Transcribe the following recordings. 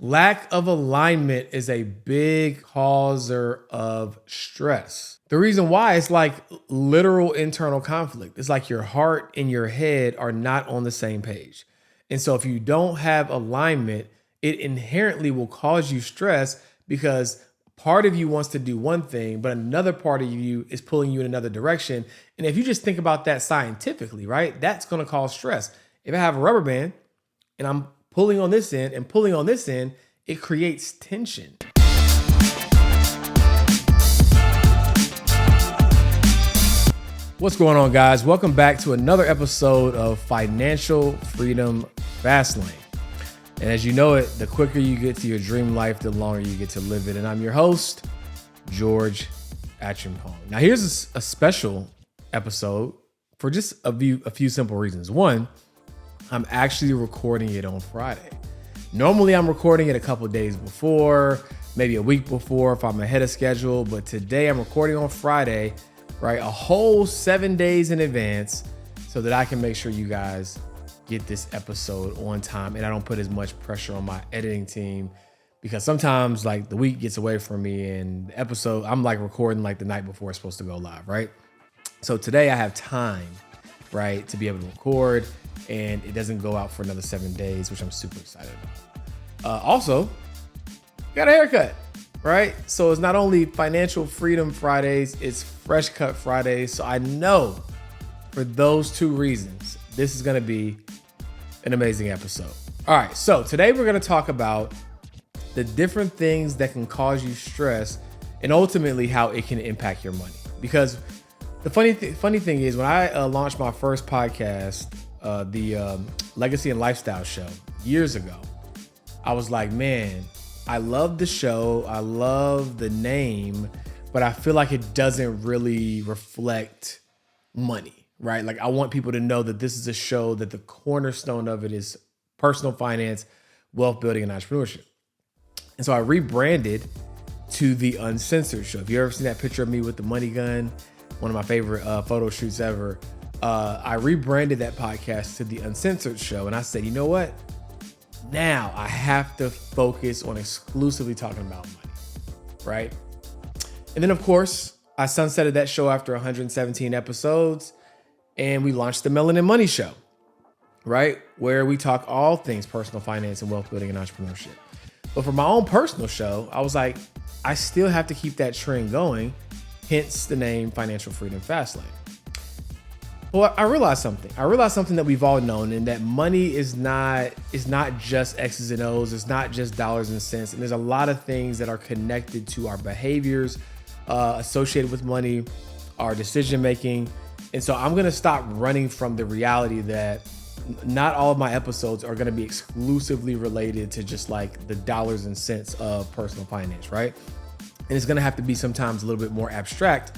Lack of alignment is a big causer of stress. The reason why is like literal internal conflict. It's like your heart and your head are not on the same page. And so if you don't have alignment, it inherently will cause you stress because part of you wants to do one thing, but another part of you is pulling you in another direction. And if you just think about that scientifically, right, that's going to cause stress. If I have a rubber band and I'm pulling on this end and pulling on this end, it creates tension. What's going on, guys? Welcome back to another episode of Financial Freedom Fastlane. And as you know it, the quicker you get to your dream life, the longer you get to live it. And I'm your host, George Atchimpong. Now, here's a special episode for just a few simple reasons. One, I'm actually recording it on Friday. Normally, I'm recording it a couple days before, maybe a week before if I'm ahead of schedule. But today, I'm recording on Friday, right? A whole 7 days in advance so that I can make sure you guys get this episode on time and I don't put as much pressure on my editing team, because sometimes like the week gets away from me and the episode, I'm like recording like the night before it's supposed to go live, right? So today I have time, right, to be able to record and it doesn't go out for another 7 days, which I'm super excited about. Also, got a haircut, right? So it's not only Financial Freedom Fridays, it's Fresh Cut Fridays. So I know for those two reasons, this is going to be an amazing episode. All right, so today we're going to talk about the different things that can cause you stress and ultimately how it can impact your money. Because the funny thing is, when I launched my first podcast, the Legacy and Lifestyle Show years ago, I was like, man, I love the show. I love the name, but I feel like it doesn't really reflect money. Right? Like I want people to know that this is a show that the cornerstone of it is personal finance, wealth building, and entrepreneurship. And so I rebranded to the Uncensored Show. If you ever seen that picture of me with the money gun, one of my favorite photo shoots ever, I rebranded that podcast to the Uncensored Show. And I said, you know what? Now I have to focus on exclusively talking about money, right? And then of course, I sunsetted that show after 117 episodes. And we launched the Melanin Money Show, right? Where we talk all things personal finance and wealth building and entrepreneurship. But for my own personal show, I was like, I still have to keep that trend going. Hence the name Financial Freedom Fastlane. Well, I realized something that we've all known, and that money is not just X's and O's. It's not just dollars and cents. And there's a lot of things that are connected to our behaviors associated with money, our decision making. And so I'm going to stop running from the reality that not all of my episodes are going to be exclusively related to just like the dollars and cents of personal finance, right? And it's going to have to be sometimes a little bit more abstract,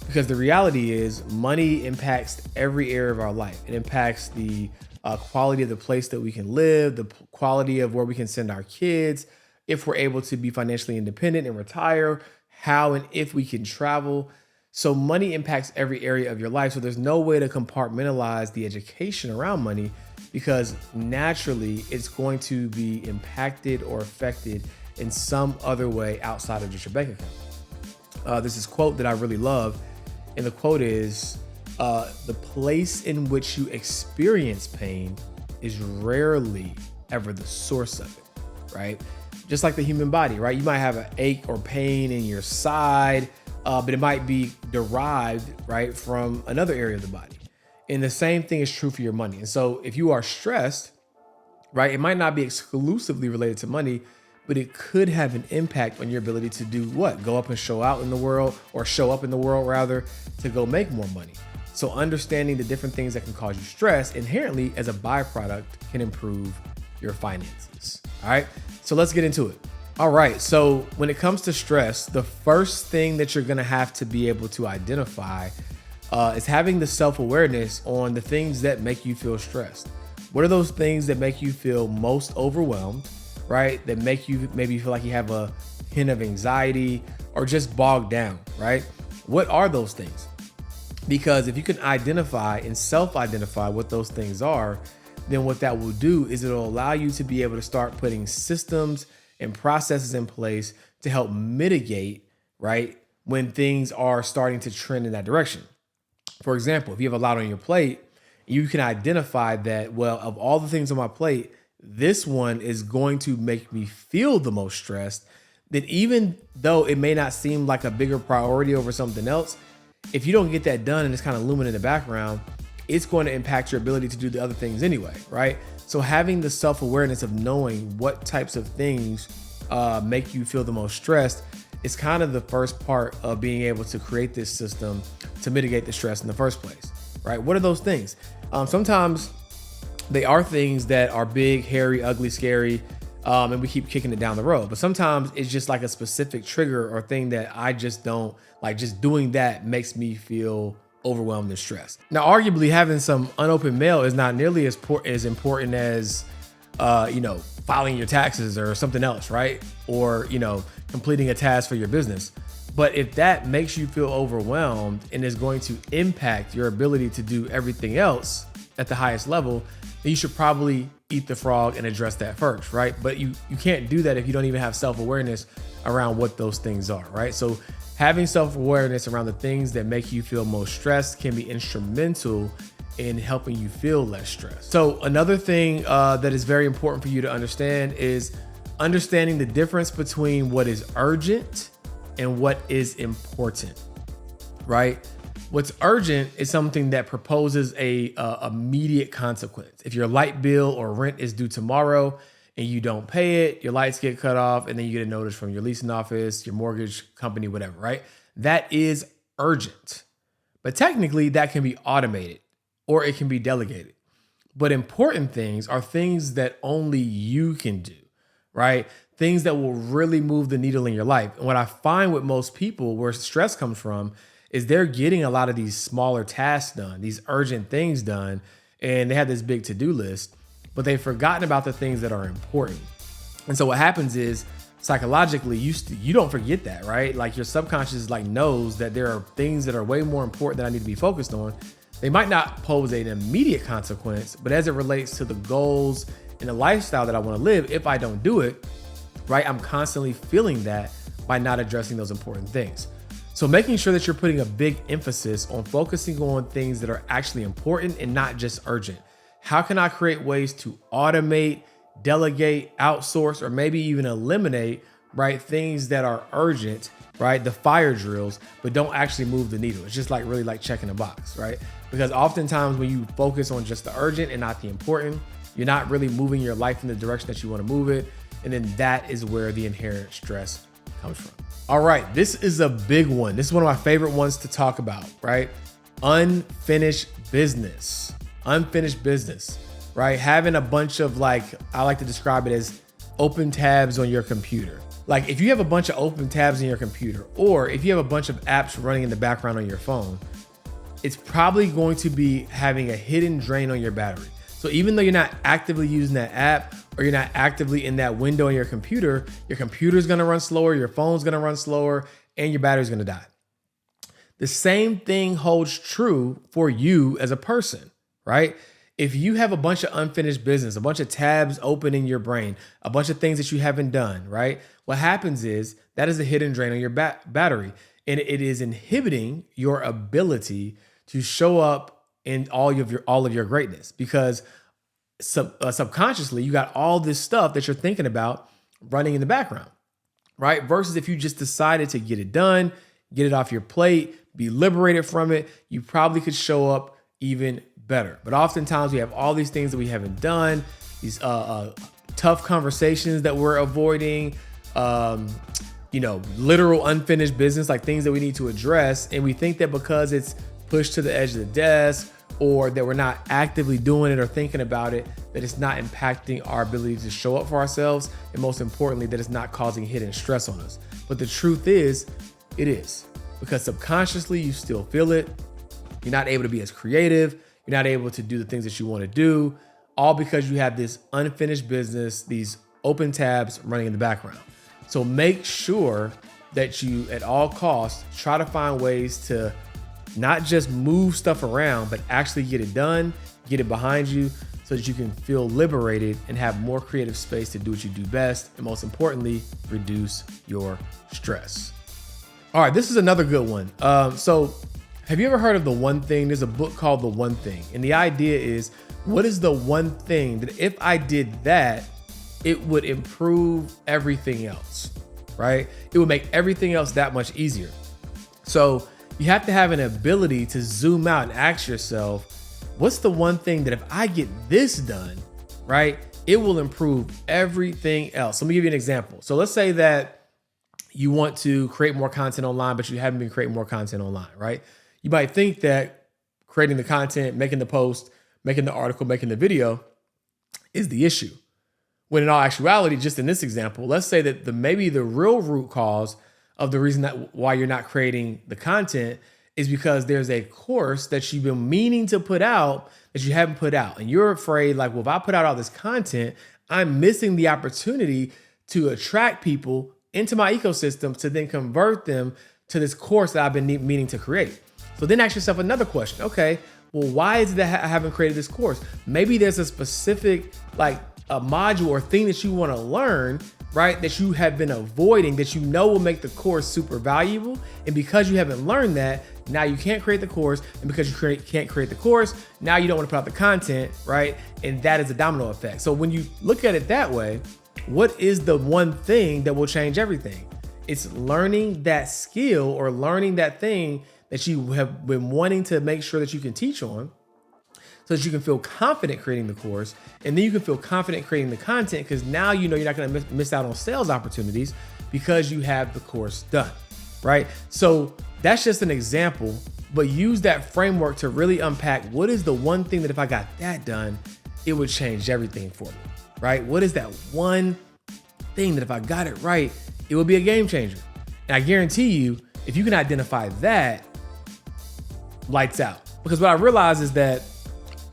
because the reality is money impacts every area of our life. It impacts the quality of the place that we can live, the quality of where we can send our kids, if we're able to be financially independent and retire, how and if we can travel. So money impacts every area of your life. So there's no way to compartmentalize the education around money, because naturally it's going to be impacted or affected in some other way outside of just your bank account. There's this quote that I really love. And the quote is, the place in which you experience pain is rarely ever the source of it, right? Just like the human body, right? You might have an ache or pain in your side, but it might be derived, right, from another area of the body. And the same thing is true for your money. And so if you are stressed, right, it might not be exclusively related to money, but it could have an impact on your ability to do what? Go up and show out in the world, or show up in the world rather, to go make more money. So understanding the different things that can cause you stress inherently as a byproduct can improve your finances. All right, so let's get into it. All right, so when it comes to stress, the first thing that you're gonna have to be able to identify is having the self-awareness on the things that make you feel stressed. What are those things that make you feel most overwhelmed, right? That make you maybe feel like you have a hint of anxiety or just bogged down, right? What are those things? Because if you can identify and self-identify what those things are, then what that will do is it'll allow you to be able to start putting systems and processes in place to help mitigate, right, when things are starting to trend in that direction. For example, if you have a lot on your plate, you can identify that, well, of all the things on my plate, this one is going to make me feel the most stressed. Then even though it may not seem like a bigger priority over something else, if you don't get that done and it's kind of looming in the background, it's going to impact your ability to do the other things anyway, right? So having the self-awareness of knowing what types of things make you feel the most stressed is kind of the first part of being able to create this system to mitigate the stress in the first place, right? What are those things? Sometimes they are things that are big, hairy, ugly, scary, and we keep kicking it down the road. But sometimes it's just like a specific trigger or thing that I just don't like. Just doing that makes me feel overwhelmed and stressed. Now, arguably, having some unopened mail is not nearly as important as, filing your taxes or something else, right? Or, completing a task for your business. But if that makes you feel overwhelmed and is going to impact your ability to do everything else at the highest level, then you should probably eat the frog and address that first, right? But you can't do that if you don't even have self-awareness around what those things are, right? So having self-awareness around the things that make you feel most stressed can be instrumental in helping you feel less stressed. So another thing that is very important for you to understand is understanding the difference between what is urgent and what is important, right? What's urgent is something that proposes a immediate consequence. If your light bill or rent is due tomorrow and you don't pay it, your lights get cut off, and then you get a notice from your leasing office, your mortgage company, whatever, right? That is urgent. But technically, that can be automated or it can be delegated. But important things are things that only you can do, right? Things that will really move the needle in your life. And what I find with most people where stress comes from is they're getting a lot of these smaller tasks done, these urgent things done, and they have this big to-do list, but they've forgotten about the things that are important. And so what happens is psychologically, you don't forget that, right? Like your subconscious knows that there are things that are way more important that I need to be focused on. They might not pose an immediate consequence, but as it relates to the goals and the lifestyle that I want to live, if I don't do it, right, I'm constantly feeling that by not addressing those important things. So making sure that you're putting a big emphasis on focusing on things that are actually important and not just urgent. How can I create ways to automate, delegate, outsource, or maybe even eliminate, right, things that are urgent, right, the fire drills, but don't actually move the needle? It's just really like checking a box, right? Because oftentimes when you focus on just the urgent and not the important, you're not really moving your life in the direction that you want to move it. And then that is where the inherent stress comes from. All right, this is a big one. This is one of my favorite ones to talk about, right? Unfinished business, right? Having a bunch of I like to describe it as open tabs on your computer. Like if you have a bunch of open tabs in your computer, or if you have a bunch of apps running in the background on your phone, it's probably going to be having a hidden drain on your battery. So even though you're not actively using that app or you're not actively in that window on your computer's gonna run slower, your phone's gonna run slower, and your battery's gonna die. The same thing holds true for you as a person, right? If you have a bunch of unfinished business, a bunch of tabs open in your brain, a bunch of things that you haven't done, right? What happens is that is a hidden drain on your battery, and it is inhibiting your ability to show up in all of your greatness, because subconsciously you got all this stuff that you're thinking about running in the background, right? Versus if you just decided to get it done, get it off your plate, be liberated from it, you probably could show up even better. But oftentimes we have all these things that we haven't done, these tough conversations that we're avoiding, literal unfinished business, like things that we need to address. And we think that because it's pushed to the edge of the desk, or that we're not actively doing it or thinking about it, that it's not impacting our ability to show up for ourselves. And most importantly, that it's not causing hidden stress on us. But the truth is, it is. Because subconsciously, you still feel it. You're not able to be as creative. You're not able to do the things that you want to do, all because you have this unfinished business, these open tabs running in the background. So make sure that you, at all costs, try to find ways to not just move stuff around, but actually get it done, get it behind you, so that you can feel liberated and have more creative space to do what you do best. And most importantly, reduce your stress. All right, this is another good one. So have you ever heard of The One Thing? There's a book called The One Thing. And the idea is, what is the one thing that if I did that, it would improve everything else, right? It would make everything else that much easier. So you have to have an ability to zoom out and ask yourself, what's the one thing that if I get this done, right, it will improve everything else. Let me give you an example. So let's say that you want to create more content online, but you haven't been creating more content online, right? You might think that creating the content, making the post, making the article, making the video is the issue. When in all actuality, just in this example, let's say that maybe the real root cause of the reason that why you're not creating the content is because there's a course that you've been meaning to put out that you haven't put out. And you're afraid like, well, if I put out all this content, I'm missing the opportunity to attract people into my ecosystem to then convert them to this course that I've been meaning to create. So then ask yourself another question. Okay, well, why is it that I haven't created this course? Maybe there's a specific like a module or thing that you want to learn, right, that you have been avoiding that you know will make the course super valuable. And because you haven't learned that, now you can't create the course. And because you can't create the course, now you don't want to put out the content, right? And that is a domino effect. So when you look at it that way, what is the one thing that will change everything? It's learning that skill or learning that thing that you have been wanting to make sure that you can teach on, so that you can feel confident creating the course, and then you can feel confident creating the content because now you know you're not going to miss out on sales opportunities because you have the course done, right? So that's just an example, but use that framework to really unpack what is the one thing that if I got that done, it would change everything for me, right? What is that one thing that if I got it right, it would be a game changer? And I guarantee you, if you can identify that, lights out. Because what I realize is that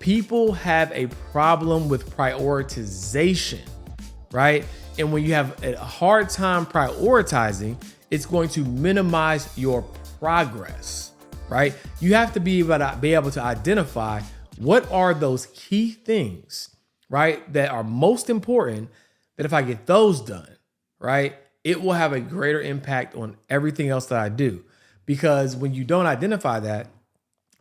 people have a problem with prioritization, right? And when you have a hard time prioritizing, it's going to minimize your progress, right? You have to be able to identify what are those key things, right, that are most important, that if I get those done, right, it will have a greater impact on everything else that I do. Because when you don't identify that,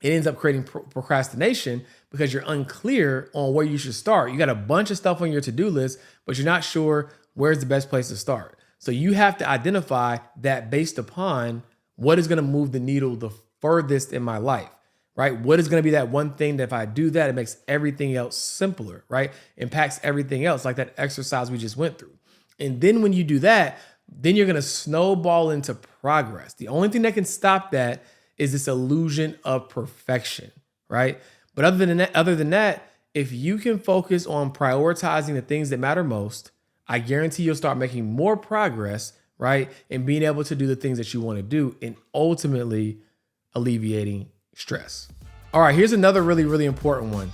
it ends up creating procrastination because you're unclear on where you should start. You got a bunch of stuff on your to-do list, but you're not sure where's the best place to start. So you have to identify that based upon what is going to move the needle the furthest in my life, right? What is going to be that one thing that if I do that, it makes everything else simpler, right? Impacts everything else, like that exercise we just went through. And then when you do that, then you're going to snowball into progress. The only thing that can stop that is this illusion of perfection, right? But other than that, if you can focus on prioritizing the things that matter most, I guarantee you'll start making more progress, right? And being able to do the things that you want to do and ultimately alleviating stress. All right, here's another really, really important one.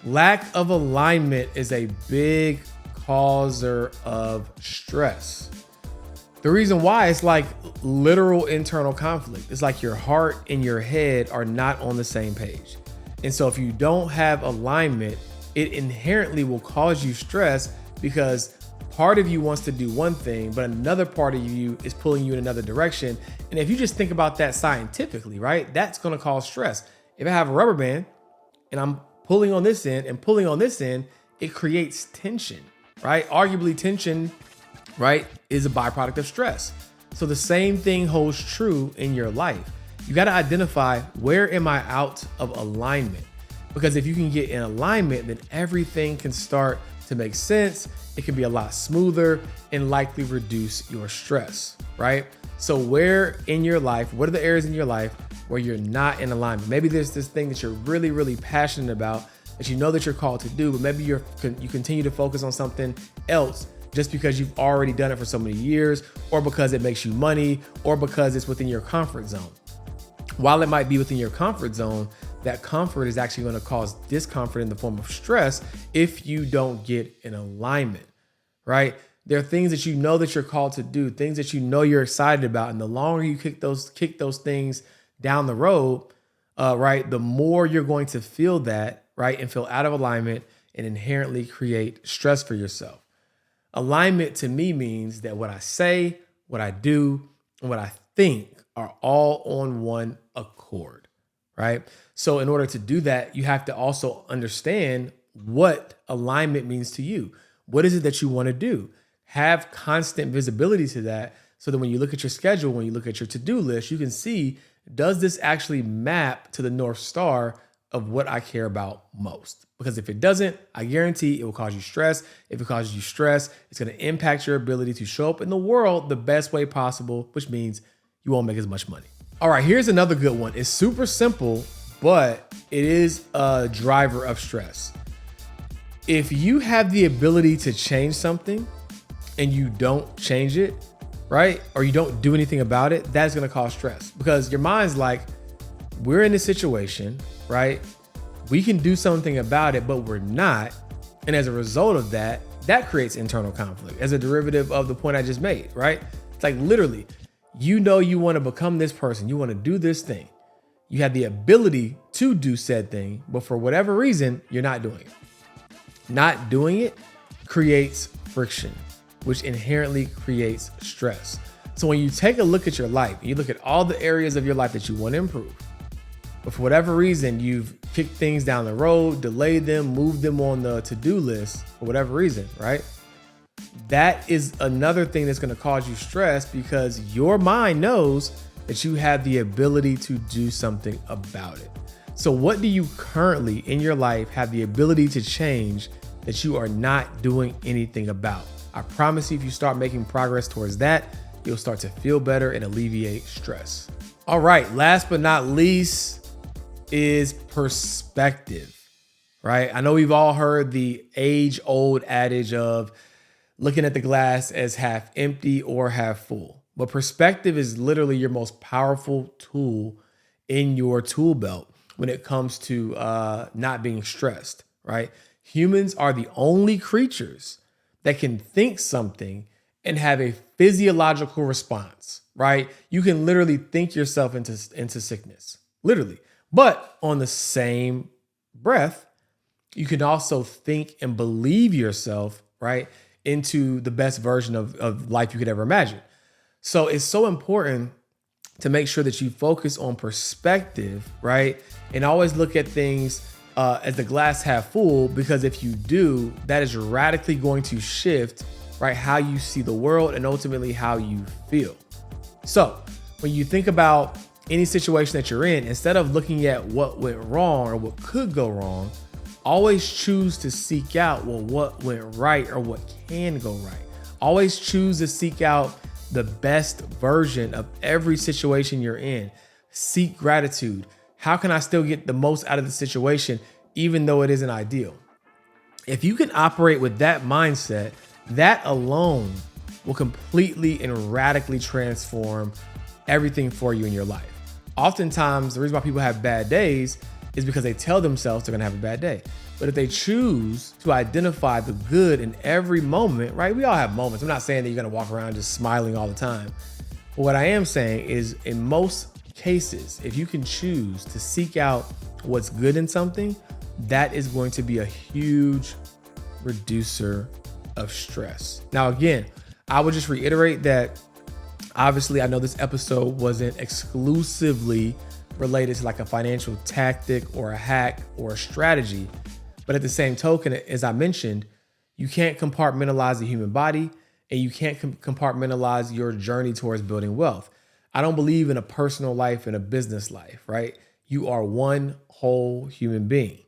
Lack of alignment is a big causer of stress. The reason why, it's like literal internal conflict. It's like your heart and your head are not on the same page. And so if you don't have alignment, it inherently will cause you stress because part of you wants to do one thing, but another part of you is pulling you in another direction. And if you just think about that scientifically, right, that's going to cause stress. If I have a rubber band and I'm pulling on this end and pulling on this end, it creates tension, right? Arguably tension, right, is a byproduct of stress. So the same thing holds true in your life. You got to identify, where am I out of alignment? Because if you can get in alignment, then everything can start to make sense. It can be a lot smoother and likely reduce your stress, right? So where in your life, what are the areas in your life where you're not in alignment? Maybe there's this thing that you're really, really passionate about that you know that you're called to do, but maybe you continue to focus on something else just because you've already done it for so many years, or because it makes you money, or because it's within your comfort zone. While it might be within your comfort zone, that comfort is actually going to cause discomfort in the form of stress if you don't get in alignment, right? There are things that you know that you're called to do, things that you know you're excited about. And the longer you kick those things down the road, right, the more you're going to feel that, right, and feel out of alignment. and inherently create stress for yourself. Alignment to me means that what I say, what I do, and what I think are all on one accord, right? So in order to do that, you have to also understand what alignment means to you. What is it that you want to do? Have constant visibility to that so that when you look at your schedule, when you look at your to-do list, you can see, does this actually map to the North Star of what I care about most? Because if it doesn't, I guarantee it will cause you stress. If it causes you stress, it's going to impact your ability to show up in the world the best way possible, which means you won't make as much money. All right, here's another good one. It's super simple, but it is a driver of stress. If you have the ability to change something and you don't change it, right? Or you don't do anything about it, that's going to cause stress because your mind's like, we're in this situation, right? We can do something about it, but we're not. And as a result of that, that creates internal conflict as a derivative of the point I just made, right? It's like literally, you know, you want to become this person, you want to do this thing. You have the ability to do said thing, but for whatever reason, you're not doing it. Not doing it creates friction, which inherently creates stress. So when you take a look at your life, you look at all the areas of your life that you want to improve, but for whatever reason, you've kicked things down the road, delayed them, moved them on the to-do list for whatever reason, right? That is another thing that's going to cause you stress because your mind knows that you have the ability to do something about it. So what do you currently in your life have the ability to change that you are not doing anything about? I promise you, if you start making progress towards that, you'll start to feel better and alleviate stress. All right, last but not least is perspective, right? I know we've all heard the age-old adage of looking at the glass as half empty or half full. But perspective is literally your most powerful tool in your tool belt when it comes to not being stressed, right? Humans are the only creatures that can think something and have a physiological response, right? You can literally think yourself into sickness, literally. But on the same breath, you can also think and believe yourself, right, into the best version of life you could ever imagine. So it's so important to make sure that you focus on perspective, right? And always look at things as the glass half full, because if you do, that is radically going to shift, right, how you see the world and ultimately how you feel. So when you think about any situation that you're in, instead of looking at what went wrong or what could go wrong, always choose to seek out, well, what went right or what can go right. Always choose to seek out the best version of every situation you're in. Seek gratitude. How can I still get the most out of the situation, even though it isn't ideal? If you can operate with that mindset, that alone will completely and radically transform everything for you in your life. Oftentimes, the reason why people have bad days is because they tell themselves they're gonna have a bad day. But if they choose to identify the good in every moment, right? We all have moments. I'm not saying that you're gonna walk around just smiling all the time. But what I am saying is, in most cases, if you can choose to seek out what's good in something, that is going to be a huge reducer of stress. Now, again, I would just reiterate that obviously I know this episode wasn't exclusively related to like a financial tactic or a hack or a strategy. But at the same token, as I mentioned, you can't compartmentalize the human body and you can't compartmentalize your journey towards building wealth. I don't believe in a personal life and a business life, right? You are one whole human being.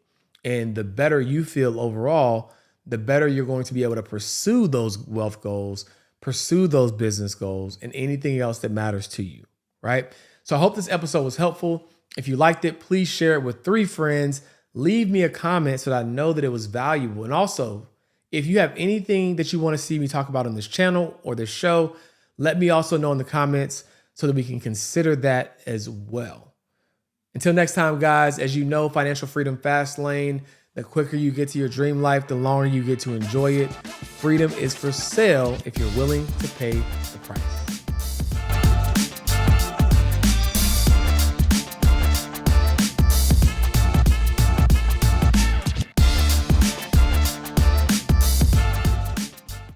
And the better you feel overall, the better you're going to be able to pursue those wealth goals, pursue those business goals, and anything else that matters to you, right? So I hope this episode was helpful. If you liked it, please share it with 3 friends. Leave me a comment so that I know that it was valuable. And also, if you have anything that you want to see me talk about on this channel or this show, let me also know in the comments so that we can consider that as well. Until next time, guys, as you know, Financial Freedom Fastlane, the quicker you get to your dream life, the longer you get to enjoy it. Freedom is for sale if you're willing to pay the price.